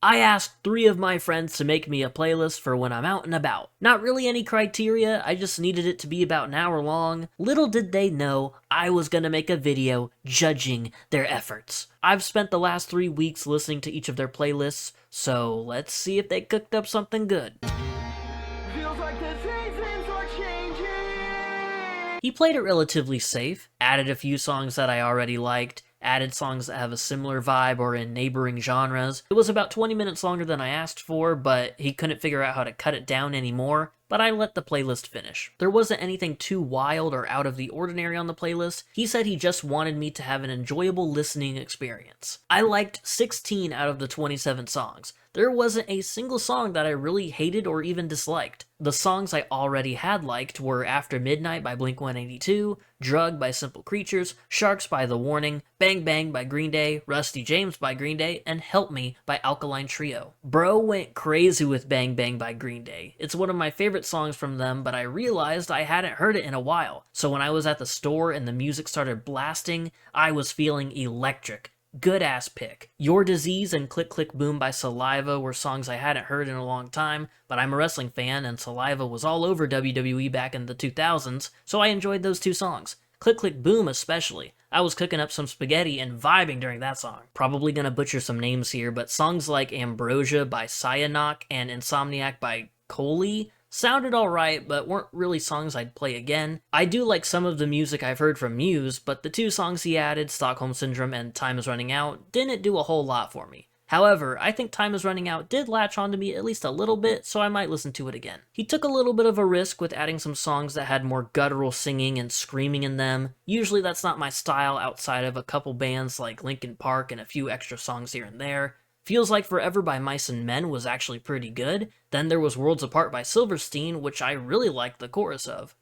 I asked 3 of my friends to make me a playlist for when I'm out and about. Not really any criteria, I just needed it to be about an hour long. Little did they know I was gonna make a video judging their efforts. I've spent the last 3 weeks listening to each of their playlists, so let's see if they cooked up something good. Feels like the seasons are changing. He played it relatively safe, added a few songs that I already liked, added songs that have a similar vibe or in neighboring genres. It was about 20 minutes longer than I asked for, but he couldn't figure out how to cut it down anymore, but I let the playlist finish. There wasn't anything too wild or out of the ordinary on the playlist. He said he just wanted me to have an enjoyable listening experience. I liked 16 out of the 27 songs. There wasn't a single song that I really hated or even disliked. The songs I already had liked were After Midnight by Blink-182, Drug by Simple Creatures, Sharks by The Warning, Bang Bang by Green Day, Rusty James by Green Day, and Help Me by Alkaline Trio. Bro went crazy with Bang Bang by Green Day. It's one of my favorite songs from them, but I realized I hadn't heard it in a while. So when I was at the store and the music started blasting, I was feeling electric. Good ass pick. Your Disease and Click Click Boom by Saliva were songs I hadn't heard in a long time, but I'm a wrestling fan and Saliva was all over WWE back in the 2000s, so I enjoyed those 2 songs. Click Click Boom especially. I was cooking up some spaghetti and vibing during that song. Probably gonna butcher some names here, but songs like Ambrosia by Cyanok and Insomniac by Coley sounded alright, but weren't really songs I'd play again. I do like some of the music I've heard from Muse, but the 2 songs he added, Stockholm Syndrome and Time Is Running Out, didn't do a whole lot for me. However, I think Time Is Running Out did latch onto me at least a little bit, so I might listen to it again. He took a little bit of a risk with adding some songs that had more guttural singing and screaming in them. Usually that's not my style outside of a couple bands like Linkin Park and a few extra songs here and there. Feels Like Forever by Mice and Men was actually pretty good. Then there was Worlds Apart by Silverstein, which I really liked the chorus of.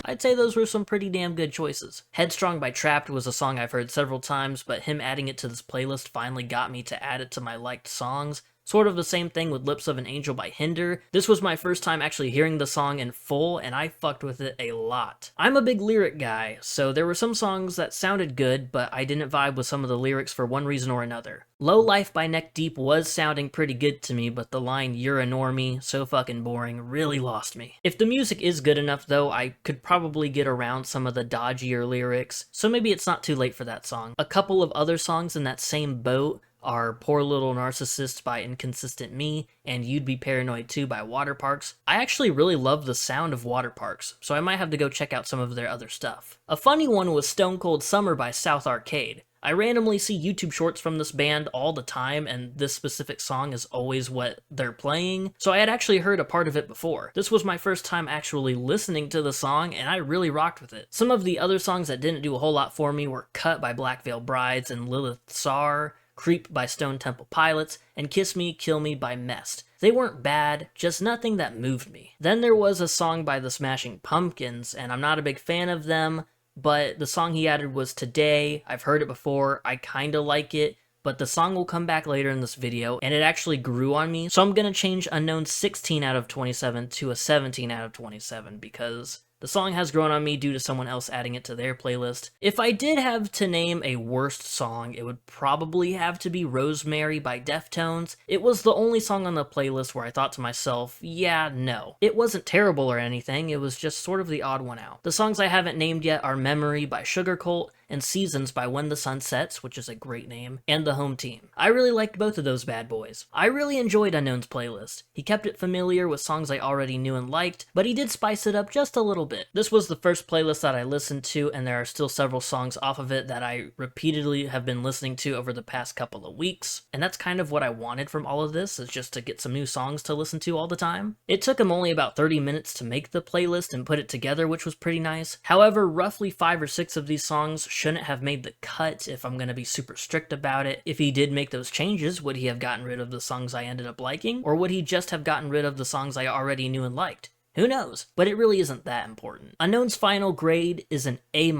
I'd say those were some pretty damn good choices. Headstrong by Trapped was a song I've heard several times, but him adding it to this playlist finally got me to add it to my liked songs. Sort of the same thing with Lips of an Angel by Hinder. This was my first time actually hearing the song in full, and I fucked with it a lot. I'm a big lyric guy, so there were some songs that sounded good, but I didn't vibe with some of the lyrics for one reason or another. Low Life by Neck Deep was sounding pretty good to me, but the line "You're a normie, so fucking boring" really lost me. If the music is good enough though, I could probably get around some of the dodgier lyrics, so maybe it's not too late for that song. A couple of other songs in that same boat are Poor Little Narcissist by Inconsistent Me and You'd Be Paranoid Too by Waterparks. I actually really love the sound of Waterparks, so I might have to go check out some of their other stuff. A funny one was Stone Cold Summer by South Arcade. I randomly see YouTube shorts from this band all the time, and this specific song is always what they're playing, so I had actually heard a part of it before. This was my first time actually listening to the song, and I really rocked with it. Some of the other songs that didn't do a whole lot for me were Cut by Black Veil Brides and Lilith Tsar, Creep by Stone Temple Pilots, and Kiss Me, Kill Me by Mest. They weren't bad, just nothing that moved me. Then there was a song by the Smashing Pumpkins, and I'm not a big fan of them, but the song he added was Today. I've heard it before, I kinda like it, but the song will come back later in this video, and it actually grew on me, so I'm gonna change Unknown's 16 out of 27 to a 17 out of 27, because the song has grown on me due to someone else adding it to their playlist. If I did have to name a worst song, it would probably have to be Rosemary by Deftones. It was the only song on the playlist where I thought to myself, yeah, no. It wasn't terrible or anything, it was just sort of the odd one out. The songs I haven't named yet are Memory by Sugar Cult and Seasons by When the Sun Sets, which is a great name, and The Home Team. I really liked both of those bad boys. I really enjoyed Unknown's playlist. He kept it familiar with songs I already knew and liked, but he did spice it up just a little bit. This was the first playlist that I listened to, and there are still several songs off of it that I repeatedly have been listening to over the past couple of weeks, and that's kind of what I wanted from all of this, is just to get some new songs to listen to all the time. It took him only about 30 minutes to make the playlist and put it together, which was pretty nice. However, roughly 5 or 6 of these songs shouldn't have made the cut if I'm gonna be super strict about it. If he did make those changes, would he have gotten rid of the songs I ended up liking, or would he just have gotten rid of the songs I already knew and liked? Who knows? But it really isn't that important. Unknown's final grade is an A-.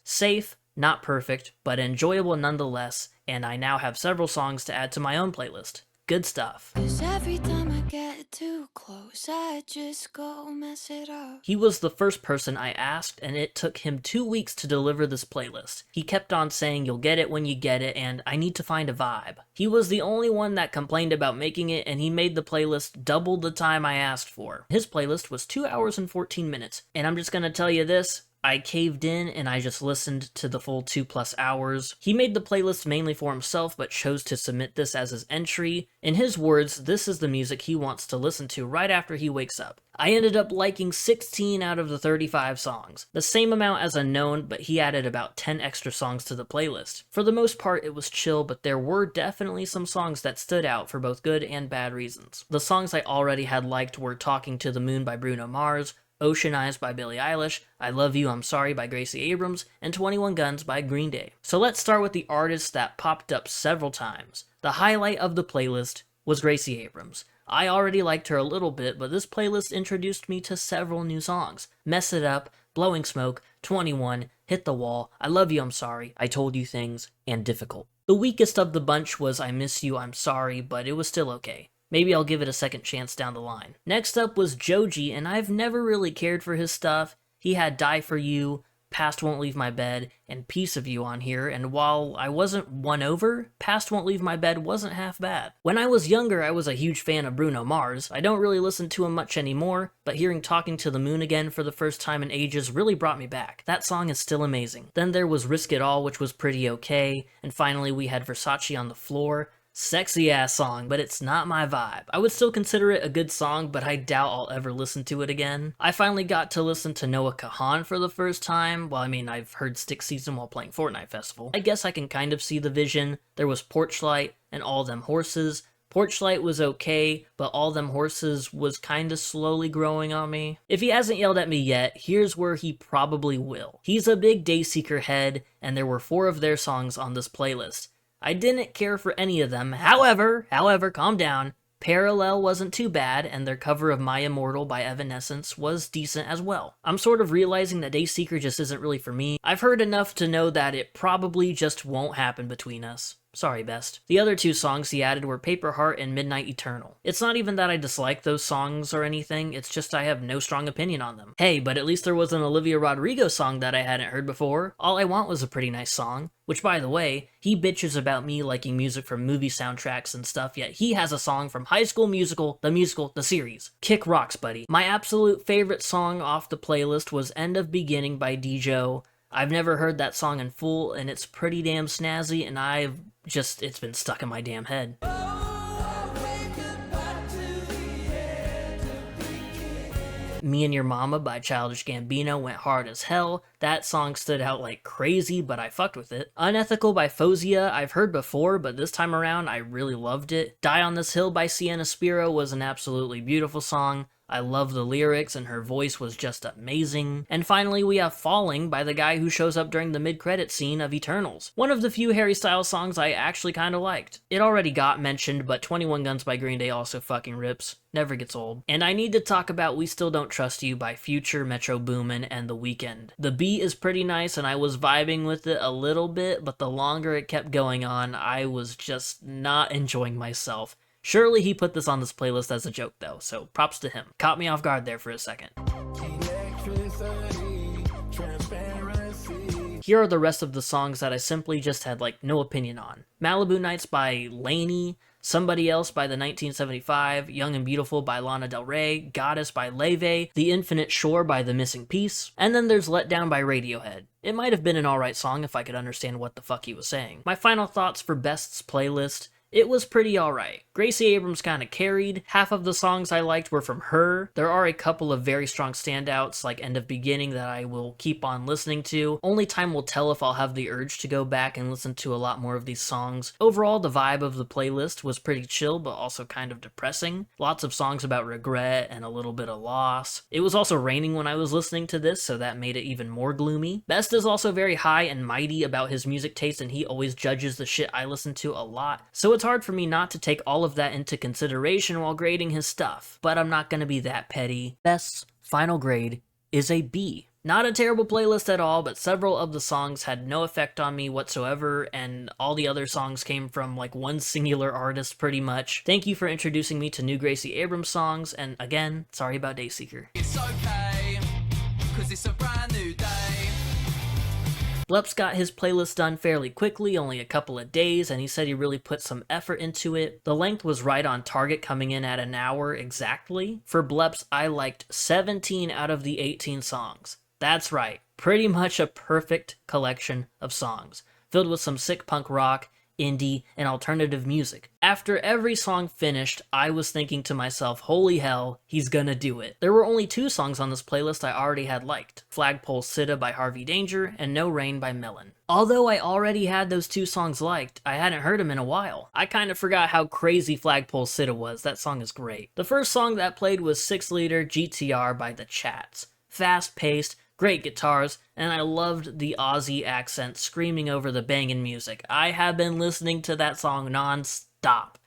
Safe, not perfect, but enjoyable nonetheless, and I now have several songs to add to my own playlist. Good stuff. 'Cause every time I get too close, I just go mess it up. He was the first person I asked, and it took him 2 weeks to deliver this playlist. He kept on saying you'll get it when you get it, and I need to find a vibe. He was the only one that complained about making it, and he made the playlist double the time I asked for. His playlist was 2 hours and 14 minutes, and I'm just gonna tell you this, I caved in and I just listened to the full 2+ hours. He made the playlist mainly for himself, but chose to submit this as his entry. In his words, this is the music he wants to listen to right after he wakes up. I ended up liking 16 out of the 35 songs, the same amount as Unknown, but he added about 10 extra songs to the playlist. For the most part, it was chill, but there were definitely some songs that stood out for both good and bad reasons. The songs I already had liked were Talking to the Moon by Bruno Mars, Ocean Eyes by Billie Eilish, I Love You, I'm Sorry by Gracie Abrams, and 21 Guns by Green Day. So let's start with the artist that popped up several times. The highlight of the playlist was Gracie Abrams. I already liked her a little bit, but this playlist introduced me to several new songs. Mess It Up, Blowing Smoke, 21, Hit the Wall, I Love You, I'm Sorry, I Told You Things, and Difficult. The weakest of the bunch was I Miss You, I'm Sorry, but it was still okay. Maybe I'll give it a second chance down the line. Next up was Joji, and I've never really cared for his stuff. He had Die For You, Past Won't Leave My Bed, and Piece of You on here, and while I wasn't won over, Past Won't Leave My Bed wasn't half bad. When I was younger, I was a huge fan of Bruno Mars. I don't really listen to him much anymore, but hearing Talking to the Moon again for the first time in ages really brought me back. That song is still amazing. Then there was Risk It All, which was pretty okay, and finally we had Versace on the Floor. Sexy ass song, but it's not my vibe. I would still consider it a good song, but I doubt I'll ever listen to it again. I finally got to listen to Noah Kahan for the first time. Well, I mean, I've heard Stick Season while playing Fortnite Festival. I guess I can kind of see the vision. There was Porchlight and All Them Horses. Porchlight was okay, but All Them Horses was kinda slowly growing on me. If he hasn't yelled at me yet, here's where he probably will. He's a big Dayseeker head, and there were 4 of their songs on this playlist. I didn't care for any of them, however, calm down. Parallel wasn't too bad, and their cover of My Immortal by Evanescence was decent as well. I'm sort of realizing that Dayseeker just isn't really for me. I've heard enough to know that it probably just won't happen between us. Sorry, Best. The other 2 songs he added were Paper Heart and Midnight Eternal. It's not even that I dislike those songs or anything, it's just I have no strong opinion on them. Hey, but at least there was an Olivia Rodrigo song that I hadn't heard before. All I Want was a pretty nice song. Which, by the way, he bitches about me liking music from movie soundtracks and stuff, yet he has a song from High School Musical, the series. Kick rocks, buddy. My absolute favorite song off the playlist was End of Beginning by Dijo. I've never heard that song in full, and it's pretty damn snazzy, and it's been stuck in my damn head. Me and Your Mama by Childish Gambino went hard as hell. That song stood out like crazy, but I fucked with it. Unethical by Fozia, I've heard before, but this time around I really loved it. Die on This Hill by Sienna Spiro was an absolutely beautiful song. I love the lyrics, and her voice was just amazing. And finally, we have Falling by the guy who shows up during the mid-credit scene of Eternals. One of the few Harry Styles songs I actually kinda liked. It already got mentioned, but 21 Guns by Green Day also fucking rips. Never gets old. And I need to talk about We Still Don't Trust You by Future, Metro Boomin, and The Weeknd. The beat is pretty nice, and I was vibing with it a little bit, but the longer it kept going on, I was just not enjoying myself. Surely he put this on this playlist as a joke though, so props to him. Caught me off guard there for a second. Here are the rest of the songs that I simply just had no opinion on. Malibu Nights by Lainey, Somebody Else by the 1975, Young and Beautiful by Lana Del Rey, Goddess by Leve, The Infinite Shore by The Missing Piece, and then there's Let Down by Radiohead. It might have been an alright song if I could understand what the fuck he was saying. My final thoughts for Best's playlist. It was pretty alright. Gracie Abrams kinda carried. Half of the songs I liked were from her. There are a couple of very strong standouts, like End of Beginning, that I will keep on listening to. Only time will tell if I'll have the urge to go back and listen to a lot more of these songs. Overall, the vibe of the playlist was pretty chill, but also kind of depressing. Lots of songs about regret and a little bit of loss. It was also raining when I was listening to this, so that made it even more gloomy. Best is also very high and mighty about his music taste, and he always judges the shit I listen to a lot. So it's hard for me not to take all of that into consideration while grading his stuff, but I'm not gonna be that petty. Best's final grade is a B. Not a terrible playlist at all, but several of the songs had no effect on me whatsoever, and all the other songs came from like one singular artist pretty much. Thank you for introducing me to new Gracie Abrams songs, and again, sorry about Dayseeker. It's okay, 'cause it's a brand new day. Bleps got his playlist done fairly quickly, only a couple of days, and he said he really put some effort into it. The length was right on target, coming in at an hour exactly. For Bleps, I liked 17 out of the 18 songs. That's right, pretty much a perfect collection of songs, filled with some sick punk rock, indie, and alternative music. After every song finished, I was thinking to myself, holy hell, he's gonna do it. There were only 2 songs on this playlist I already had liked, Flagpole Sitta by Harvey Danger and No Rain by Melon. Although I already had those 2 songs liked, I hadn't heard them in a while. I kind of forgot how crazy Flagpole Sitta was. That song is great. The first song that played was 6 Liter GTR by The Chats. Fast-paced, great guitars, and I loved the Aussie accent screaming over the banging music. I have been listening to that song non-stop.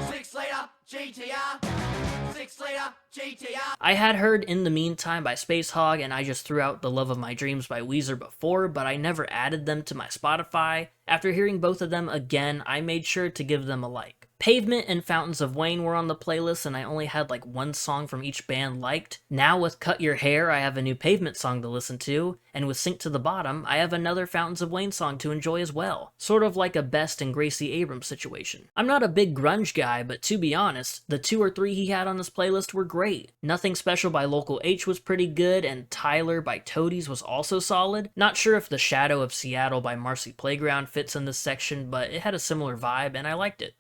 6 Liter GTR, 6 Liter GTR. I had heard In the Meantime by Space Hog, and I Just Threw Out the Love of My Dreams by Weezer before, but I never added them to my Spotify. After hearing both of them again, I made sure to give them a like. Pavement and Fountains of Wayne were on the playlist, and I only had like 1 song from each band liked. Now with Cut Your Hair, I have a new Pavement song to listen to, and with Sink to the Bottom, I have another Fountains of Wayne song to enjoy as well. Sort of like a Best and Gracie Abrams situation. I'm not a big grunge guy, but to be honest, the 2 or 3 he had on this playlist were great. Nothing Special by Local H was pretty good, and Tyler by Toadies was also solid. Not sure if The Shadow of Seattle by Marcy Playground fits in this section, but it had a similar vibe, and I liked it.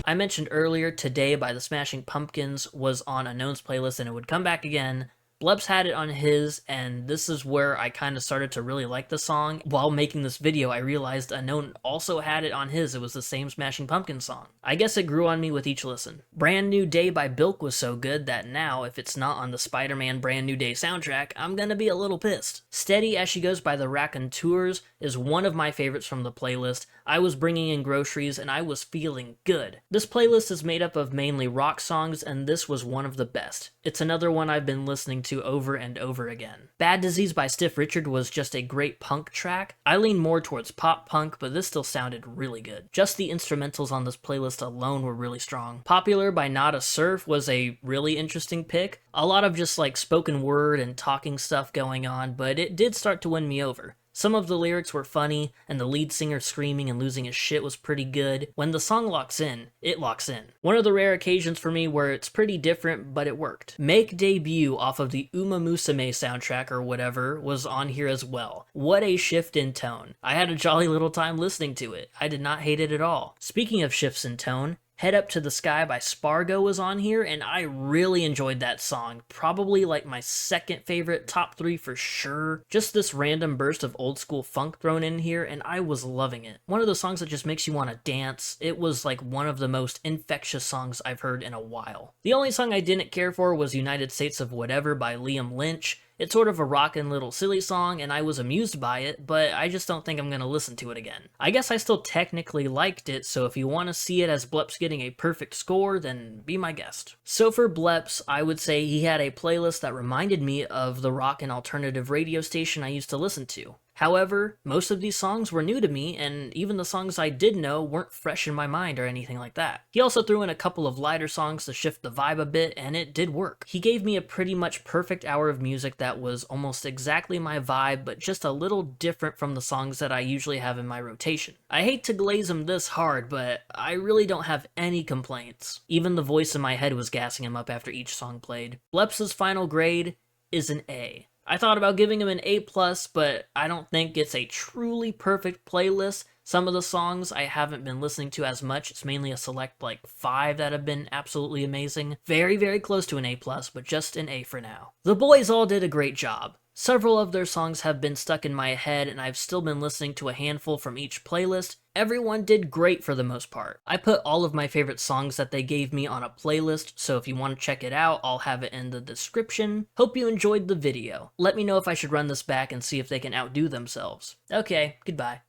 I mentioned earlier, Today by the Smashing Pumpkins was on Unknown's playlist and it would come back again. Bleps had it on his, and this is where I kind of started to really like the song. While making this video, I realized Unknown also had it on his. It was the same Smashing Pumpkins song. I guess it grew on me with each listen. Brand New Day by Bilk was so good that now, if it's not on the Spider-Man Brand New Day soundtrack, I'm gonna be a little pissed. Steady As She Goes by the Raconteurs is one of my favorites from the playlist. I was bringing in groceries and I was feeling good. This playlist is made up of mainly rock songs, and this was one of the best. It's another one I've been listening to over and over again. Bad Disease by Stiff Richard was just a great punk track. I lean more towards pop punk, but this still sounded really good. Just the instrumentals on this playlist alone were really strong. Popular by Nada Surf was a really interesting pick. A lot of just like spoken word and talking stuff going on, but it did start to win me over. Some of the lyrics were funny, and the lead singer screaming and losing his shit was pretty good. When the song locks in, it locks in. One of the rare occasions for me where it's pretty different, but it worked. Make Debut off of the Uma Musume soundtrack or whatever was on here as well. What a shift in tone. I had a jolly little time listening to it. I did not hate it at all. Speaking of shifts in tone, Head Up to the Sky by Spargo was on here, and I really enjoyed that song. Probably like my second favorite, top 3 for sure. Just this random burst of old school funk thrown in here, and I was loving it. One of those songs that just makes you want to dance. It was like one of the most infectious songs I've heard in a while. The only song I didn't care for was United States of Whatever by Liam Lynch. It's sort of a rockin' little silly song, and I was amused by it, but I just don't think I'm gonna listen to it again. I guess I still technically liked it, so if you want to see it as Bleps getting a perfect score, then be my guest. So for Bleps, I would say he had a playlist that reminded me of the rock and alternative radio station I used to listen to. However, most of these songs were new to me, and even the songs I did know weren't fresh in my mind or anything like that. He also threw in a couple of lighter songs to shift the vibe a bit, and it did work. He gave me a pretty much perfect hour of music that was almost exactly my vibe, but just a little different from the songs that I usually have in my rotation. I hate to glaze him this hard, but I really don't have any complaints. Even the voice in my head was gassing him up after each song played. Bleps' final grade is an A. I thought about giving him an A+, but I don't think it's a truly perfect playlist. Some of the songs I haven't been listening to as much. It's mainly a select like 5 that have been absolutely amazing. Very, very close to an A+, but just an A for now. The boys all did a great job. Several of their songs have been stuck in my head, and I've still been listening to a handful from each playlist. Everyone did great for the most part. I put all of my favorite songs that they gave me on a playlist, so if you want to check it out, I'll have it in the description. Hope you enjoyed the video. Let me know if I should run this back and see if they can outdo themselves. Okay, goodbye.